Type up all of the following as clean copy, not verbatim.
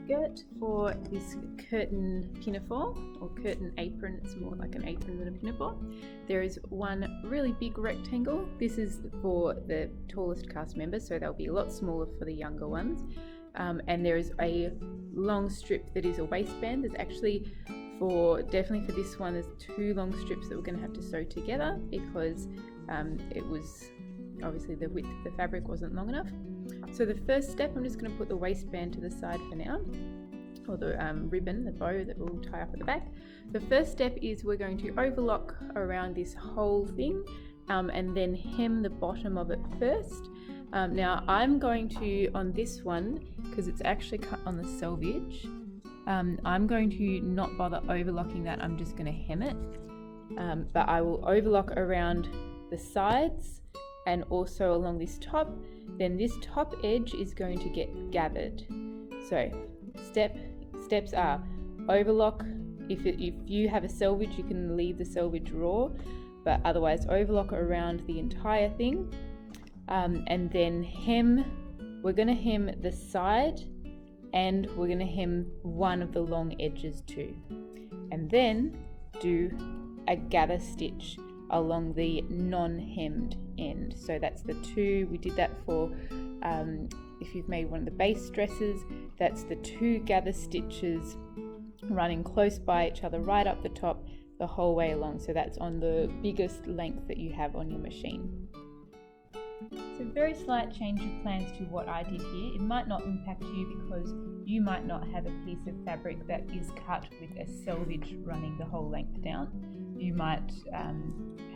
skirt for this curtain pinafore or curtain apron. It's more like an apron than a pinafore. There is one really big rectangle. This is for the tallest cast members, so they'll be a lot smaller for the younger ones. And there is a long strip that is a waistband. There's actually definitely for this one, there's 2 long strips that we're going to have to sew together because it was obviously the width of the fabric wasn't long enough. So the first step, I'm just going to put the waistband to the side for now, or the ribbon, the bow that will tie up at the back. The first step is we're going to overlock around this whole thing and then hem the bottom of it first. Now I'm going to, on this one, because it's actually cut on the selvage, I'm going to not bother overlocking that, I'm just going to hem it. But I will overlock around the sides and also along this top. Then this top edge is going to get gathered. So steps are overlock. If you have a selvage, you can leave the selvage raw, but otherwise overlock around the entire thing. And then hem. We're going to hem the side and we're going to hem one of the long edges too. And then do a gather stitch along the non-hemmed end. So that's the 2, we did that for if you've made one of the base dresses, that's the 2 gather stitches running close by each other right up the top the whole way along. So that's on the biggest length that you have on your machine. So very slight change of plans to what I did here. It might not impact you because you might not have a piece of fabric that is cut with a selvage running the whole length down. You might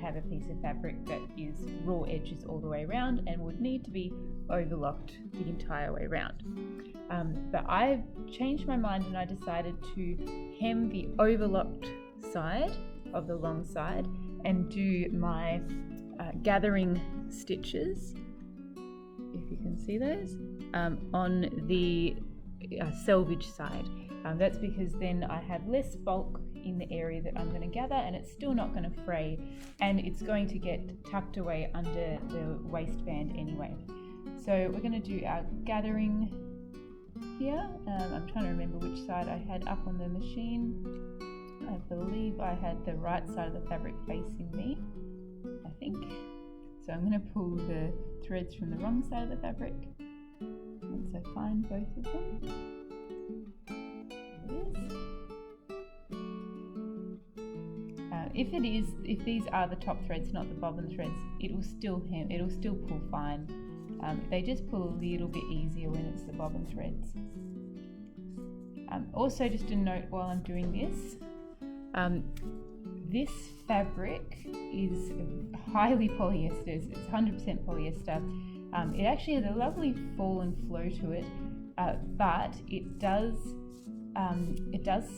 have a piece of fabric that is raw edges all the way around and would need to be overlocked the entire way around. But I changed my mind and I decided to hem the overlocked side of the long side and do my gathering stitches, if you can see those, on the selvage side. That's because then I have less bulk in the area that I'm going to gather and it's still not going to fray and it's going to get tucked away under the waistband anyway. So we're going to do our gathering here. I'm trying to remember which side I had up on the machine. I believe I had the right side of the fabric facing me, I think. So I'm going to pull the threads from the wrong side of the fabric once I find both of them. If these are the top threads, not the bobbin threads, it'll still pull fine. They just pull a little bit easier when it's the bobbin threads. Also, just a note while I'm doing this, this fabric is highly polyester. It's 100% polyester. It actually has a lovely fall and flow to it, but it does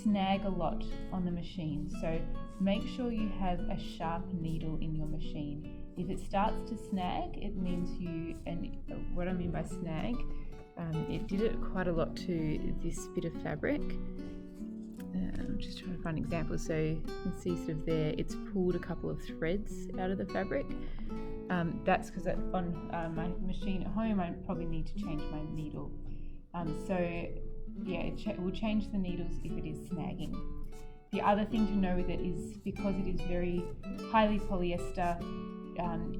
snag a lot on the machine. So make sure you have a sharp needle in your machine. If it starts to snag, it means and what I mean by snag, it did it quite a lot to this bit of fabric. I'm just trying to find examples. So you can see sort of there, it's pulled a couple of threads out of the fabric. That's because on my machine at home, I probably need to change my needle. So yeah, it will change the needles if it is snagging. The other thing to know with it is because it is very highly polyester,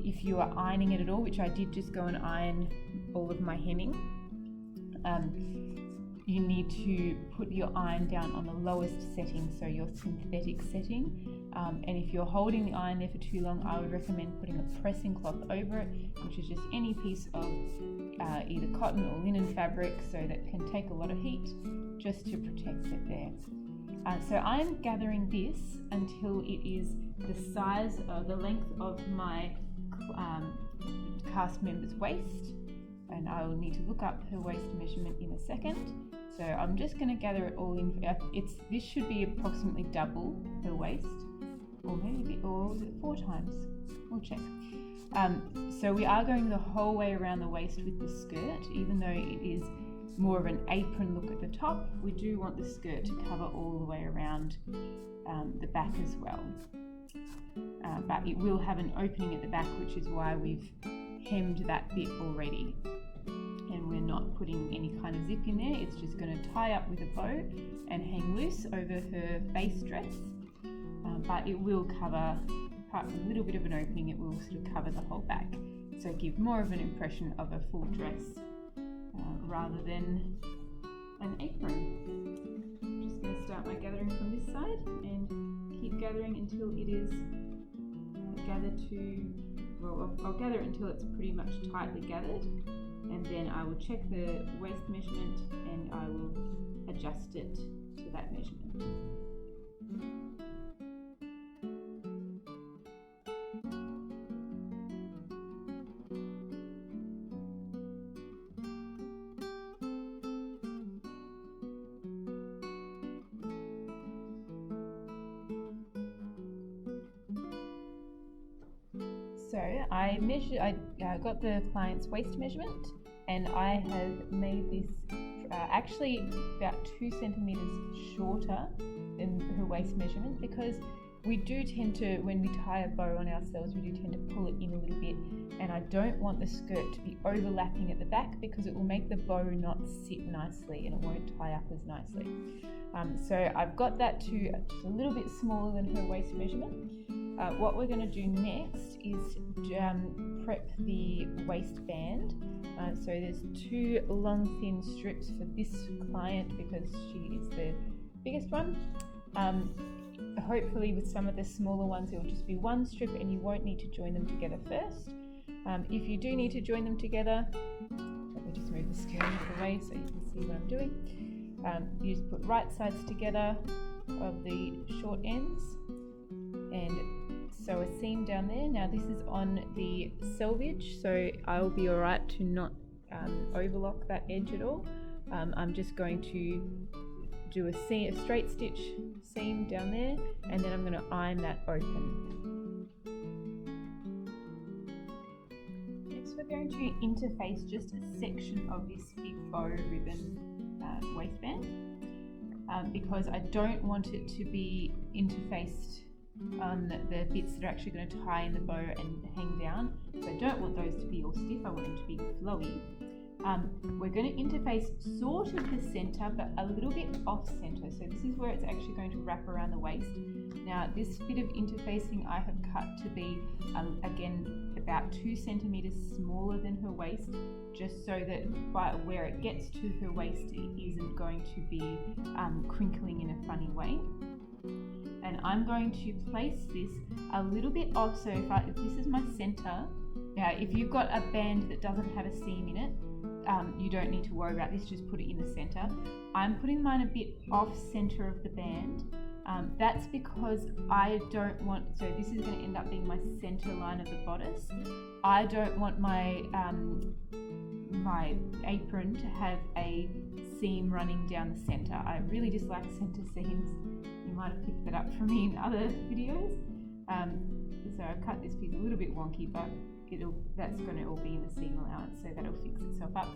if you are ironing it at all, which I did just go and iron all of my hemming, you need to put your iron down on the lowest setting, so your synthetic setting. And if you're holding the iron there for too long, I would recommend putting a pressing cloth over it, which is just any piece of either cotton or linen fabric, so that can take a lot of heat, just to protect it there. So I'm gathering this until it is the size of the length of my cast member's waist, and I will need to look up her waist measurement in a second. So I'm just going to gather it all in. This should be approximately double her waist, or maybe, or was it 4 times? We'll check. So we are going the whole way around the waist with the skirt, even though it is more of an apron look at the top. We do want the skirt to cover all the way around the back as well. But it will have an opening at the back, which is why we've hemmed that bit already. and we're not putting any kind of zip in there. It's just going to tie up with a bow and hang loose over her base dress, but it will cover, apart from a little bit of an opening, it will sort of cover the whole back, so give more of an impression of a full dress rather than an apron. I'm just going to start my gathering from this side and keep gathering until it is gathered to, well, I'll gather it until it's pretty much tightly gathered, and then I will check the waist measurement and I will adjust it to that measurement. So I got the client's waist measurement, and I have made this actually about 2 centimeters shorter than her waist measurement, because we do tend to, when we tie a bow on ourselves, we do tend to pull it in a little bit, and I don't want the skirt to be overlapping at the back because it will make the bow not sit nicely and it won't tie up as nicely. So I've got that to just a little bit smaller than her waist measurement. What we're going to do next is prep the waistband. So there's 2 long thin strips for this client because she is the biggest one. Hopefully with some of the smaller ones it will just be 1 strip and you won't need to join them together first. If you do need to join them together, let me just move the skirt out of the way so you can see what I'm doing. You just put right sides together of the short ends and sew a seam down there. Now this is on the selvage, so I'll be alright to not overlock that edge at all. I'm just going to do a straight stitch seam down there, and then I'm going to iron that open. Next we're going to interface just a section of this big bow ribbon waistband, because I don't want it to be interfaced on the bits that are actually going to tie in the bow and hang down. So I don't want those to be all stiff, I want them to be flowy. We're going to interface sort of the center, but a little bit off center. So this is where it's actually going to wrap around the waist. Now this bit of interfacing I have cut to be, again, about 2 centimeters smaller than her waist, just so that by where it gets to her waist it isn't going to be crinkling in a funny way. And I'm going to place this a little bit off, so if this is my center, now if you've got a band that doesn't have a seam in it, you don't need to worry about this, just put it in the center. I'm putting mine a bit off center of the band. That's because I don't want, so this is going to end up being my center line of the bodice. I don't want my my apron to have a seam running down the center. I really dislike center seams. You might have picked that up from me in other videos. So I've cut this piece a little bit wonky, but that's going to all be in the seam allowance, so that'll fix itself up.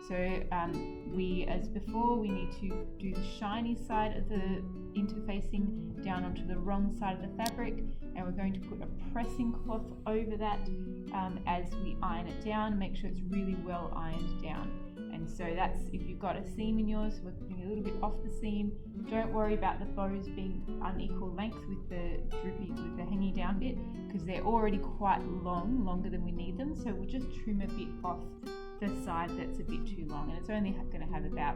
So as before, we need to do the shiny side of the interfacing down onto the wrong side of the fabric, and we're going to put a pressing cloth over that as we iron it down. Make sure it's really well ironed down. And so that's, if you've got a seam in yours, we're putting a little bit off the seam. Don't worry about the bows being unequal length with the hanging down bit, because they're already quite long, longer than we need them. So we'll just trim a bit off the side that's a bit too long, and it's only going to have about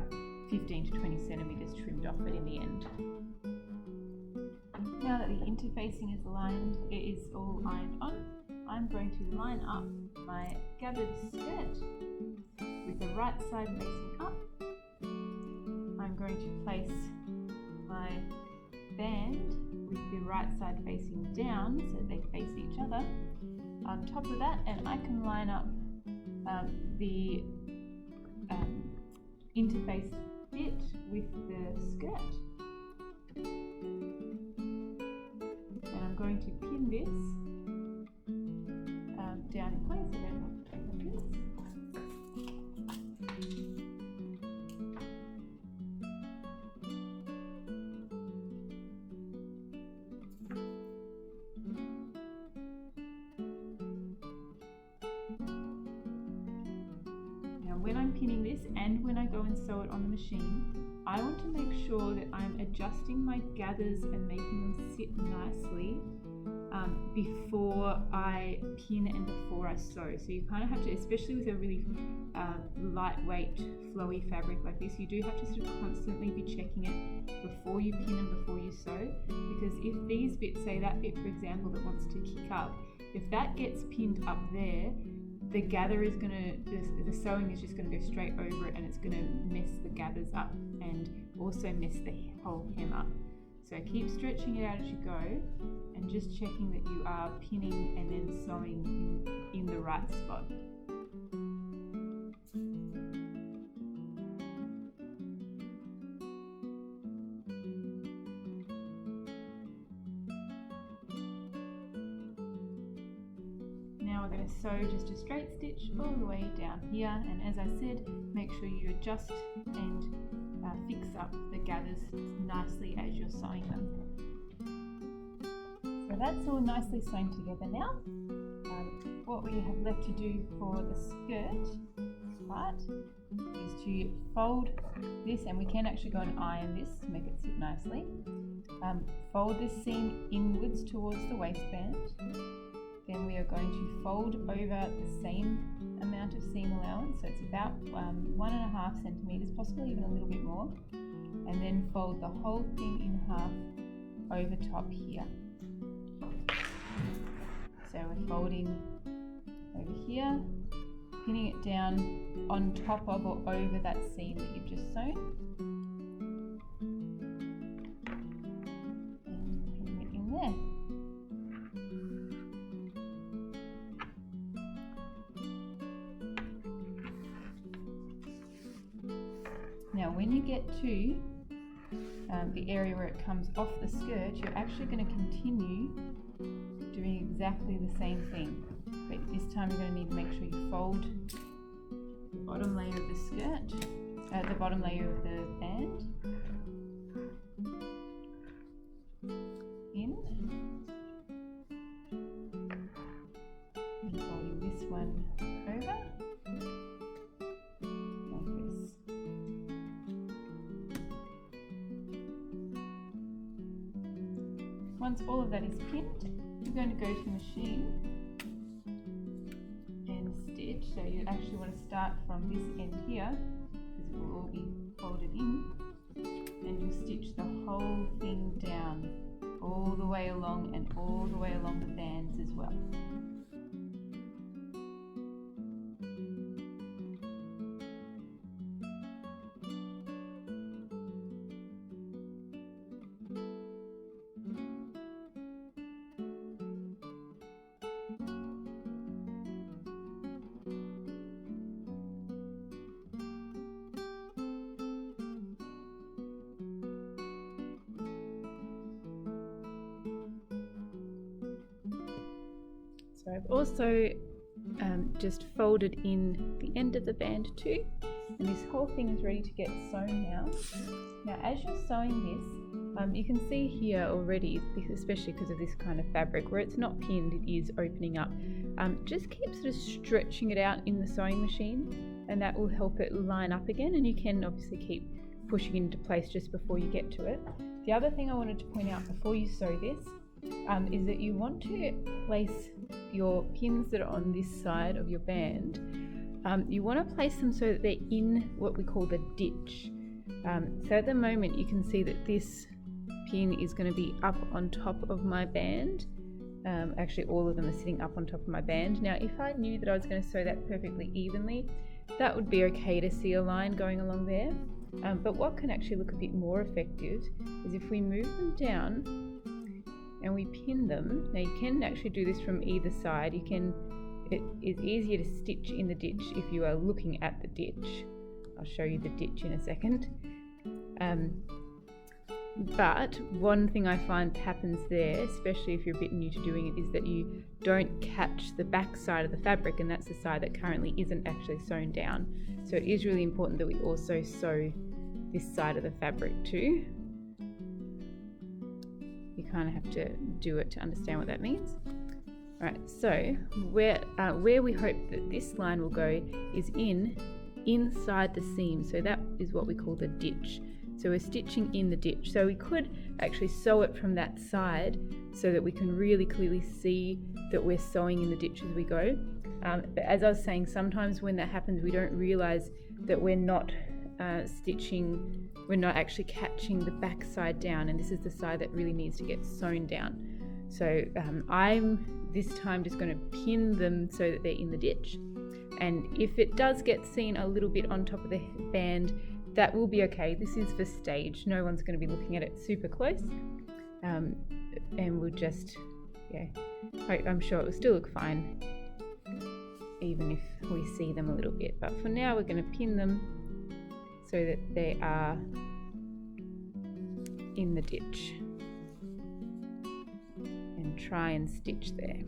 15 to 20 centimeters trimmed off it in the end. Now that the interfacing is lined, it is all ironed on, I'm going to line up my gathered skirt with the right side facing up. I'm going to place my band with the right side facing down so they face each other on top of that, and I can line up the interfaced bit with the skirt. And I'm going to pin this down in place. I don't have to take the pins. when I'm pinning this and when I go and sew it on the machine, I want to make sure that I'm adjusting my gathers and making them sit nicely before I pin and before I sew. So you kind of have to, especially with a really lightweight flowy fabric like this, you do have to sort of constantly be checking it before you pin and before you sew, because if these bits, say that bit for example that wants to kick up, if that gets pinned up there, the gather is going to, the sewing is just going to go straight over it, and it's going to mess the gathers up and also mess the whole hem up. So keep stretching it out as you go and just checking that you are pinning and then sewing in the right spot. Now we're going to sew just a straight stitch all the way down here, and as I said, make sure you adjust and fix up the gathers nicely as you're sewing them. So that's all nicely sewn together now. What we have left to do for the skirt part is to fold this, and we can actually go and iron this to make it sit nicely. Fold this seam inwards towards the waistband. Then we are going to fold over the same amount of seam allowance, so it's about 1.5 centimeters, possibly even a little bit more, and then fold the whole thing in half over top here. So we're folding over here, pinning it down on top of or over that seam that you've just sewn, and pinning it in there. Now when you get to the area where it comes off the skirt, you're actually going to continue doing exactly the same thing, but this time you're going to need to make sure you fold the bottom layer of the skirt, the bottom layer of the band in, and folding this one over. Once all of that is pinned, you're going to go to the machine and stitch. So you actually want to start from this end here, because it will all be folded in, and you'll stitch the whole thing down all the way along and all the way along the bands as well. So I've also just folded in the end of the band too, and this whole thing is ready to get sewn now. Now as you're sewing this, you can see here already, especially because of this kind of fabric, where it's not pinned, it is opening up. Just keep sort of stretching it out in the sewing machine, and that will help it line up again, and you can obviously keep pushing into place just before you get to it. The other thing I wanted to point out before you sew this is that you want to place your pins that are on this side of your band, you want to place them so that they're in what we call the ditch. So at the moment you can see that this pin is going to be up on top of my band. Actually all of them are sitting up on top of my band. Now if I knew that I was going to sew that perfectly evenly, that would be okay to see a line going along there. But what can actually look a bit more effective is if we move them down and we pin them. Now you can actually do this from either side. It is easier to stitch in the ditch if you are looking at the ditch. I'll show you the ditch in a second. But one thing I find happens there, especially if you're a bit new to doing it, is that you don't catch the back side of the fabric, and that's the side that currently isn't actually sewn down. So it is really important that we also sew this side of the fabric too. You kind of have to do it to understand what that means. Alright, so where we hope that this line will go is in inside the seam. So that is what we call the ditch. So we're stitching in the ditch. So we could actually sew it from that side so that we can really clearly see that we're sewing in the ditch as we go. But as I was saying, sometimes when that happens, we don't realize that we're not we're not actually catching the back side down, and this is the side that really needs to get sewn down. So I'm this time just going to pin them so that they're in the ditch. And if it does get seen a little bit on top of the band, that will be okay. This is for stage. No one's going to be looking at it super close. And we'll just, I'm sure it will still look fine, even if we see them a little bit. But for now, we're going to pin them so that they are in the ditch and try and stitch there.